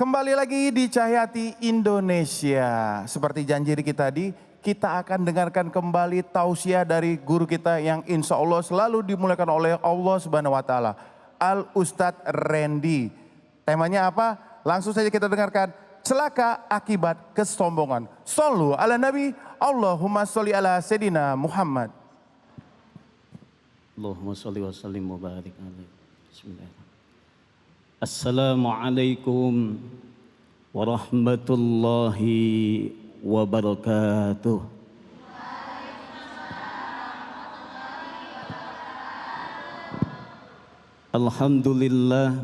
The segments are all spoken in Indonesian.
Kembali lagi di Cahyati Indonesia. Seperti janji kita tadi, kita akan dengarkan kembali tausiah dari guru kita yang insya Allah selalu dimuliakan oleh Allah Subhanahu wa Ta'ala, Al Ustadz Randy. Temanya apa? Langsung saja kita dengarkan. Celaka akibat kesombongan. Shollu ala Nabi, Allahumma sholli ala Sayyidina Muhammad. Allahumma sholli wa sallim wa barik alaihi. Bismillahirrahmanirrahim. Assalamualaikum warahmatullahi wabarakatuh. Alhamdulillah,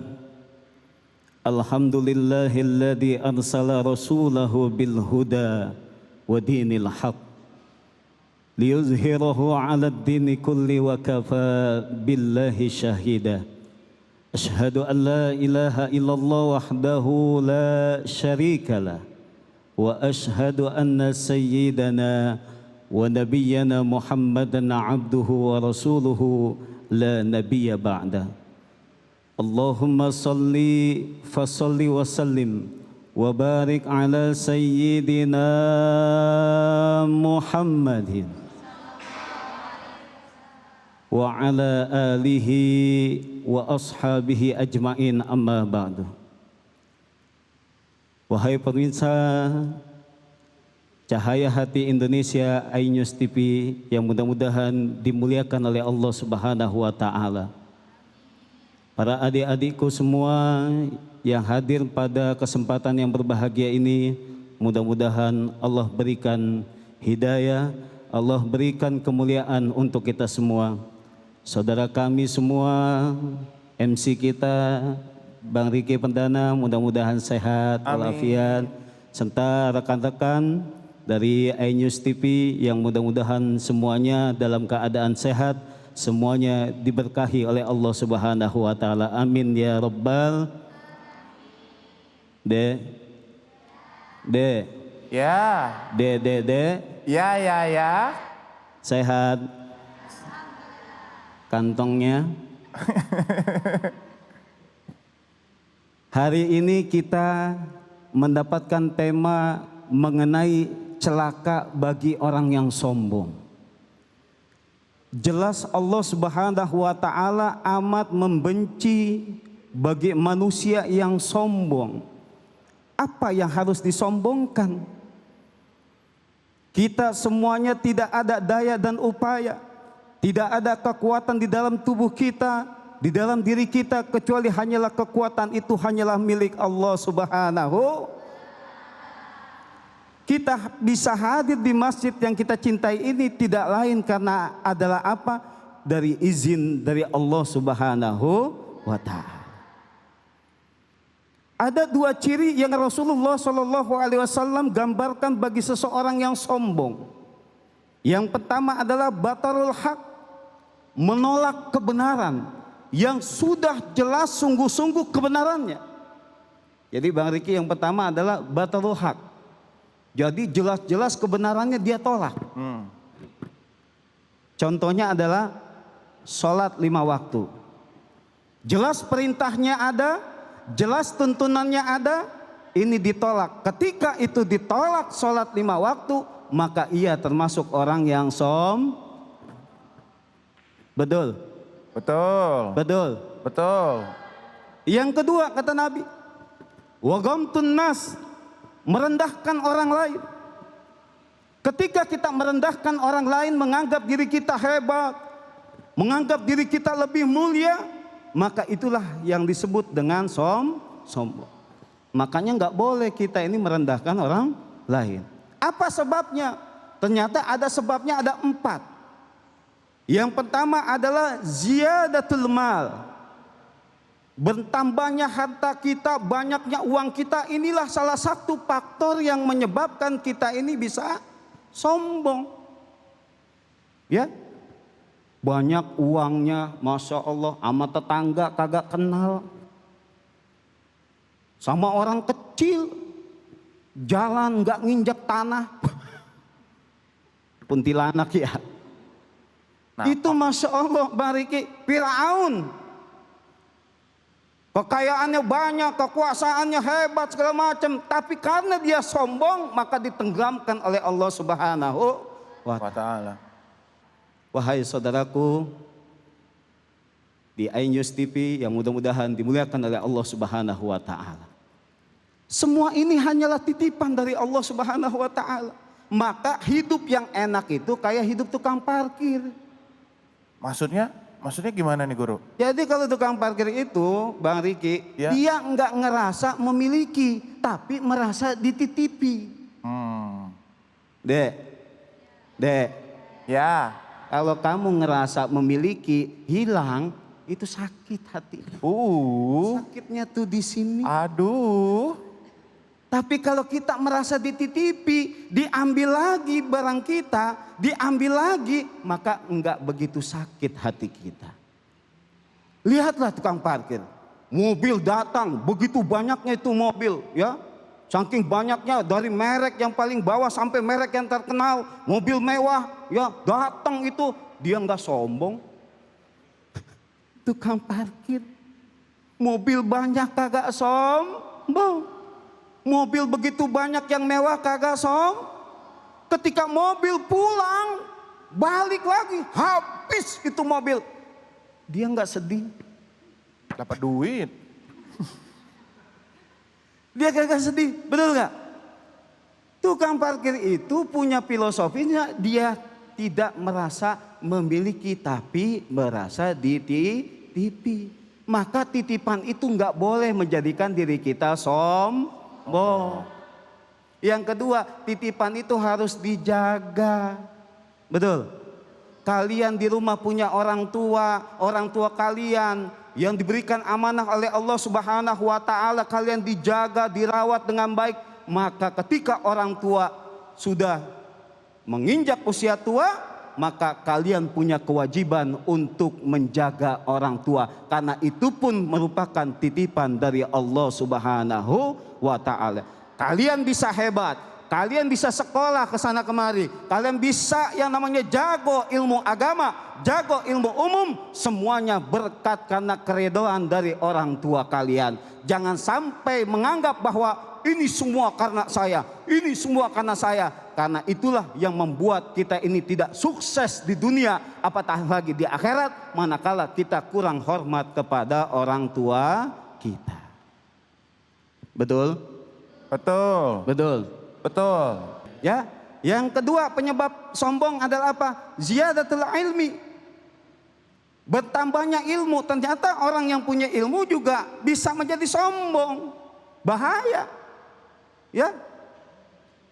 alhamdulillahilladzi arsala rasulahu bil huda wa dinil haq liyuzhirahu 'ala ad-dini kulli wa kafa billahi syahida. Asyhadu an la ilaha illallah wahdahu la syarika lah wa asyhadu anna sayyidana wa nabiyyana Muhammadan abduhu wa rasuluhu la nabiyya ba'da. Allahumma salli fasalli wa sallim wa barik ala sayyidina Muhammadin wa ala alihi wa ashabihi ajma'in, amma ba'du. Wahai pemirsa Cahaya Hati Indonesia iNews TV yang mudah-mudahan dimuliakan oleh Allah Subhanahu wa Ta'ala, para adik-adikku semua yang hadir pada kesempatan yang berbahagia ini, mudah-mudahan Allah berikan hidayah, Allah berikan kemuliaan untuk kita semua. Saudara kami semua, MC kita, Bang Riki Pendana, mudah-mudahan sehat, walafiat, serta rekan-rekan dari iNews TV yang mudah-mudahan semuanya dalam keadaan sehat, semuanya diberkahi oleh Allah Subhanahu wa Ta'ala. Amin ya Rabbal. Ya. Ya. Sehat. Kantongnya. Hari ini kita mendapatkan tema mengenai celaka bagi orang yang sombong. Jelas Allah Subhanahu wa Ta'ala amat membenci bagi manusia yang sombong. Apa yang harus disombongkan? Kita semuanya tidak ada daya dan upaya, tidak ada kekuatan di dalam tubuh kita, di dalam diri kita, kecuali hanyalah kekuatan itu hanyalah milik Allah Subhanahu. Kita bisa hadir di masjid yang kita cintai ini tidak lain karena adalah apa? Dari izin dari Allah Subhanahu wa Ta'ala. Ada dua ciri yang Rasulullah SAW gambarkan bagi seseorang yang sombong. Yang pertama adalah batarul haq, menolak kebenaran yang sudah jelas sungguh-sungguh kebenarannya. Jadi Bang Riki, yang pertama adalah batarul haq. Jadi jelas-jelas kebenarannya dia tolak. Contohnya adalah sholat 5 waktu. Jelas perintahnya ada, jelas tuntunannya ada, ini ditolak. Ketika itu ditolak sholat 5 waktu, maka ia termasuk orang yang Betul? Betul. Yang kedua kata Nabi, wa ghamtun nas, merendahkan orang lain. Ketika kita merendahkan orang lain, menganggap diri kita hebat, menganggap diri kita lebih mulia, maka itulah yang disebut dengan sombong. Makanya nggak boleh kita ini merendahkan orang lain. Apa sebabnya? Ternyata ada sebabnya, ada 4. Yang pertama adalah ziyadatul mal. Bertambahnya harta kita, banyaknya uang kita, inilah salah satu faktor yang menyebabkan kita ini bisa sombong. Ya, banyak uangnya, masya Allah, sama tetangga kagak kenal, sama orang kecil, jalan nggak nginjak tanah, kuntilanak ya. Itu masya Allah, Bang Riki, Firaun. Kekayaannya banyak, kekuasaannya hebat segala macam, tapi karena dia sombong maka ditenggelamkan oleh Allah Subhanahu wa Wa ta'ala. Wahai saudaraku di iNews TV yang mudah-mudahan dimuliakan oleh Allah Subhanahu wa taala. Semua ini hanyalah titipan dari Allah Subhanahu wa taala. Maka hidup yang enak itu kayak hidup tukang parkir. Maksudnya gimana nih guru? Jadi kalau tukang parkir itu, Bang Riki, Ya. dia enggak ngerasa memiliki, tapi merasa dititipi. Dek, Ya. kalau kamu ngerasa memiliki, hilang, itu sakit hati. Sakitnya tuh di sini. Aduh. Tapi kalau kita merasa dititipi, diambil lagi barang kita, diambil lagi, maka enggak begitu sakit hati kita. Lihatlah tukang parkir. Mobil datang, begitu banyaknya itu mobil, ya. Saking banyaknya dari merek yang paling bawah sampai merek yang terkenal, mobil mewah, ya, datang itu, dia enggak sombong. Tukang parkir, mobil banyak kagak sombong. Mobil begitu banyak yang mewah kagak ketika mobil pulang balik lagi habis itu mobil, dia nggak sedih, Dapat duit. dia kagak sedih, betul nggak? Tukang parkir itu punya filosofinya, dia tidak merasa memiliki tapi merasa dititipi. Maka titipan itu nggak boleh menjadikan diri kita sombong. Yang kedua, titipan itu harus dijaga. Betul. Kalian di rumah punya orang tua kalian yang diberikan amanah oleh Allah Subhanahu wa taala, kalian dijaga, dirawat dengan baik. Maka ketika orang tua sudah menginjak usia tua, maka kalian punya kewajiban untuk menjaga orang tua, karena itu pun merupakan titipan dari Allah Subhanahu wa taala. Kalian bisa hebat, kalian bisa sekolah ke sana kemari, kalian bisa yang namanya jago ilmu agama, jago ilmu umum, semuanya berkat karena keredoan dari orang tua kalian. Jangan sampai menganggap bahwa ini semua karena saya, ini semua karena saya. Karena itulah yang membuat kita ini tidak sukses di dunia, apatah lagi di akhirat, manakala kita kurang hormat kepada orang tua kita. Betul? Betul. Betul. Betul. Ya. Yang kedua penyebab sombong adalah apa? Ziyadatul ilmi. Bertambahnya ilmu. Ternyata orang yang punya ilmu juga bisa menjadi sombong. Bahaya. Ya.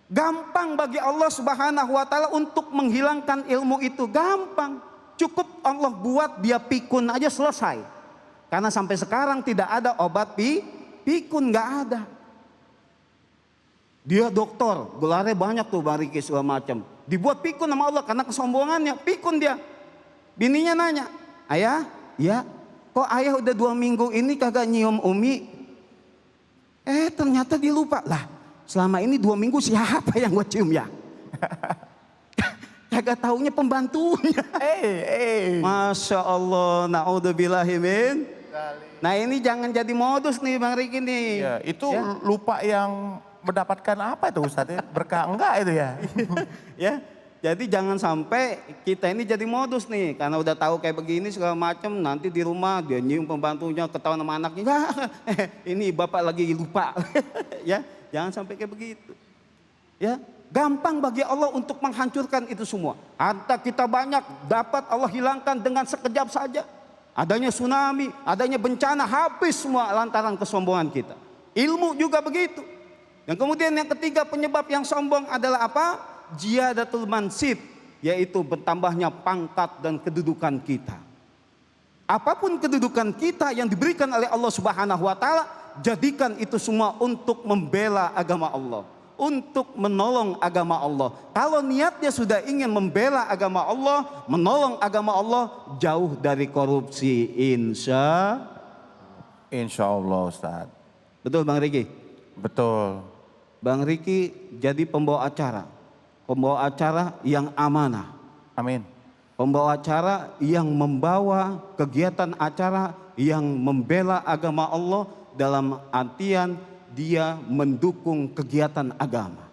Gampang bagi Allah Subhanahu wa taala untuk menghilangkan ilmu itu, gampang. Cukup Allah buat dia pikun aja selesai. Karena sampai sekarang tidak ada obat pikun, nggak ada. Dia dokter, gelarnya banyak tuh, Bang Riki segala macam. Dibuat pikun sama Allah karena kesombongannya, pikun dia. Bininya nanya, "Ayah, ya, kok ayah udah 2 minggu ini kagak nyium Umi?" Ternyata dia lupa. Lah, selama ini 2 minggu siapa yang gue cium ya? Kagak taunya pembantunya. Masya Allah, naudzubillahimin. Nah ini jangan jadi modus nih Bang Riki nih. Ya, itu lupa yang mendapatkan apa itu Ustadz? Berkah enggak itu ya? Ya, jadi jangan sampai kita ini jadi modus nih. Karena udah tahu kayak begini segala macam, nanti di rumah dia nyium pembantunya, ketahuan sama anaknya. Ini bapak lagi lupa. Ya, jangan sampai kayak begitu. Ya, gampang bagi Allah untuk menghancurkan itu semua. Harta kita banyak, dapat Allah hilangkan dengan sekejap saja. Adanya tsunami, adanya bencana, habis semua lantaran kesombongan kita. Ilmu juga begitu. Yang kemudian yang ketiga penyebab yang sombong adalah apa? Ziyadatul mansib, yaitu bertambahnya pangkat dan kedudukan kita. Apapun kedudukan kita yang diberikan oleh Allah Subhanahu wa taala, jadikan itu semua untuk membela agama Allah, untuk menolong agama Allah. Kalau niatnya sudah ingin membela agama Allah, menolong agama Allah, jauh dari korupsi, insya Allah Ustadz. Betul Bang Riki? Betul. Bang Riki jadi pembawa acara yang amanah. Amin. Pembawa acara yang membawa kegiatan acara yang membela agama Allah dalam artian dia mendukung kegiatan agama.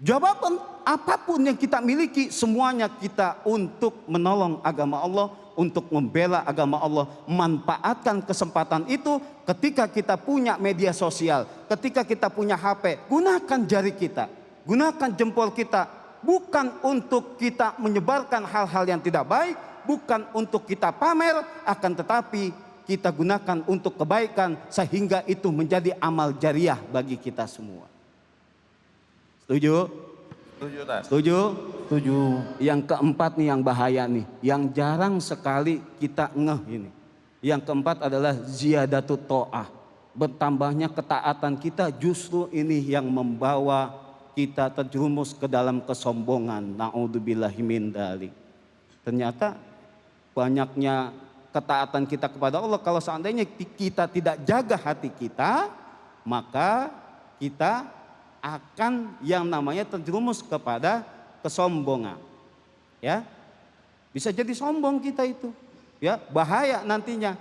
Jawaban apapun yang kita miliki, semuanya kita untuk menolong agama Allah, untuk membela agama Allah. Manfaatkan kesempatan itu ketika kita punya media sosial, ketika kita punya HP, gunakan jari kita, gunakan jempol kita, bukan untuk kita menyebarkan hal-hal yang tidak baik, bukan untuk kita pamer, akan tetapi kita gunakan untuk kebaikan sehingga itu menjadi amal jariah bagi kita semua. Setuju? Setuju, Tas. Setuju? Setuju. Yang keempat nih yang bahaya nih, yang jarang sekali kita ngeh ini. Yang keempat adalah ziyadatut ta'ah. Bertambahnya ketaatan kita, justru ini yang membawa kita terjerumus ke dalam kesombongan. Na'udzubillahi min dzalik. Ternyata banyaknya ketaatan kita kepada Allah, kalau seandainya kita tidak jaga hati kita, maka kita akan yang namanya terjerumus kepada kesombongan. Ya, bisa jadi sombong kita itu. Ya, bahaya nantinya.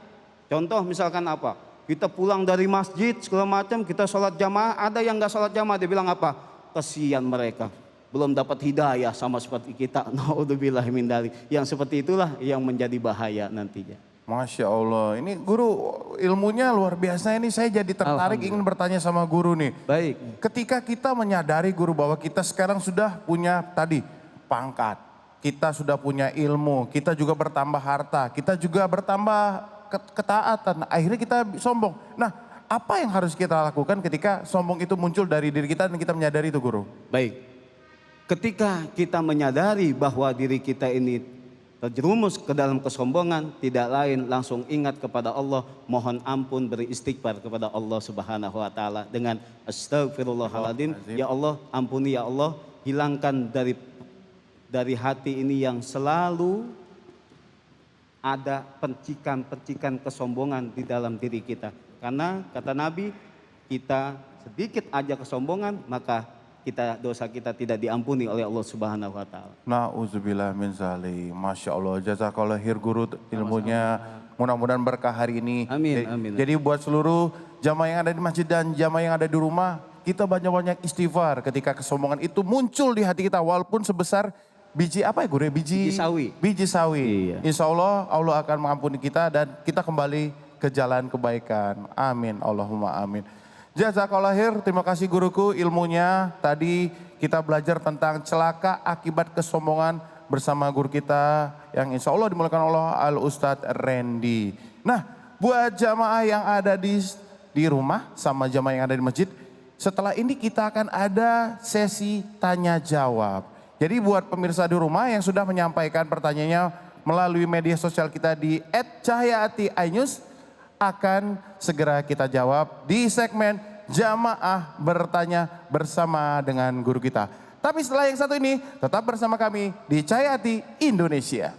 Contoh misalkan apa? Kita pulang dari masjid segala macam, kita sholat jamaah, ada yang nggak sholat jamaah, dia bilang apa? Kasihan mereka, belum dapat hidayah sama seperti kita. Naudzubillah min dzalik. Yang seperti itulah yang menjadi bahaya nantinya. Masya Allah, ini guru ilmunya luar biasa, ini saya jadi tertarik ingin bertanya sama guru nih. Baik. Ketika kita menyadari guru bahwa kita sekarang sudah punya tadi pangkat, kita sudah punya ilmu, kita juga bertambah harta, kita juga bertambah ketaatan, akhirnya kita sombong. Nah, apa yang harus kita lakukan ketika sombong itu muncul dari diri kita dan kita menyadari itu guru? Baik. Ketika kita menyadari bahwa diri kita ini terjerumus ke dalam kesombongan, tidak lain langsung ingat kepada Allah, mohon ampun, beristighfar kepada Allah Subhanahu wa taala dengan astagfirullahaladzim. Ya Allah, ampuni ya Allah, hilangkan dari hati ini yang selalu ada percikan-percikan kesombongan di dalam diri kita. Karena kata Nabi, kita sedikit aja kesombongan, maka dosa kita tidak diampuni oleh Allah Subhanahu wa taala. Nauzubillah min zalik. Masya Allah, jazakallah khair guru ilmunya. Mudah-mudahan berkah hari ini. Amin, amin. Jadi buat seluruh jamaah yang ada di masjid dan jamaah yang ada di rumah, kita banyak-banyak istighfar ketika kesombongan itu muncul di hati kita, walaupun sebesar biji apa ya guru? Biji sawi. Biji sawi. Iya. Insya Allah, Allah akan mengampuni kita dan kita kembali ke jalan kebaikan. Amin. Allahumma amin. Jazakallah khair, terima kasih guruku ilmunya. Tadi kita belajar tentang celaka akibat kesombongan bersama guru kita yang insya Allah dimulakan Allah Al-Ustadz Randy. Nah, buat jamaah yang ada di rumah sama jamaah yang ada di masjid, setelah ini kita akan ada sesi tanya jawab. Jadi buat pemirsa di rumah yang sudah menyampaikan pertanyaannya melalui media sosial kita di @cahayaati_inews, akan segera kita jawab di segmen Jamaah Bertanya bersama dengan guru kita. Tapi setelah yang satu ini, tetap bersama kami di Cahaya Hati Indonesia.